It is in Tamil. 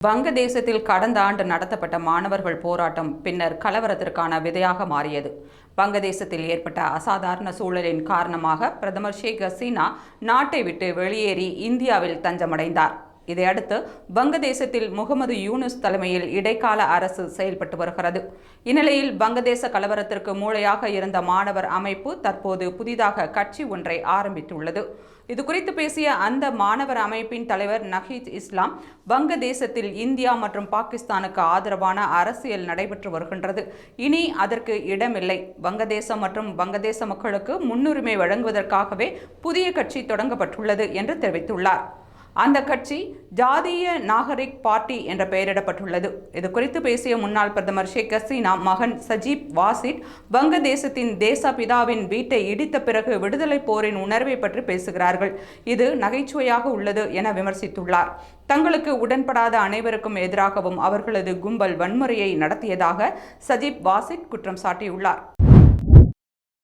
வங்கதேசத்தில் கடந்த ஆண்டு நடத்தப்பட்ட மாணவர்கள் போராட்டம் பின்னர் கலவரத்திற்கான விதையாக மாறியது. வங்கதேசத்தில் ஏற்பட்ட அசாதாரண சூழலின் காரணமாக பிரதமர் ஷேக் ஹசீனா நாட்டை விட்டு வெளியேறி இந்தியாவில் தஞ்சமடைந்தார். இதையடுத்து வங்கதேசத்தில் முகமது யூனுஸ் தலைமையில் இடைக்கால அரசு செயல்பட்டு வருகிறது. இந்நிலையில் வங்கதேச கலவரத்திற்கு மூளையாக இருந்த மாணவர் அமைப்பு தற்போது புதிதாக கட்சி ஒன்றை ஆரம்பித்துள்ளது. இதுகுறித்து பேசிய அந்த மாணவர் அமைப்பின் தலைவர் நஹீத் இஸ்லாம், வங்கதேசத்தில் இந்தியா மற்றும் பாகிஸ்தானுக்கு ஆதரவான அரசியல் நடைபெற்று வருகின்றது. இனி அதற்கு இடமில்லை. வங்கதேசம் மற்றும் வங்கதேச மக்களுக்கு முன்னுரிமை வழங்குவதற்காகவே புதிய கட்சி தொடங்கப்பட்டுள்ளது என்று தெரிவித்துள்ளார். அந்த கட்சி ஜாதிய நாகரிக் பார்ட்டி என்ற பெயரிடப்பட்டுள்ளது. இது குறித்து பேசிய முன்னாள் பிரதமர் ஷேக் ஹசீனா மகன் சஜீப் வாசிட், வங்கதேசத்தின் தேசபிதாவின் வீட்டை இடித்த பிறகு விடுதலை போரின் உணர்வை பற்றி பேசுகிறார்கள். இது நகைச்சுவையாக உள்ளது என விமர்சித்துள்ளார். தங்களுக்கு உடன்படாத அனைவருக்கும் எதிராகவும் அவர்களது கும்பல் வன்முறையை நடத்தியதாக சஜீப் வாசிட் குற்றம் சாட்டியுள்ளார்.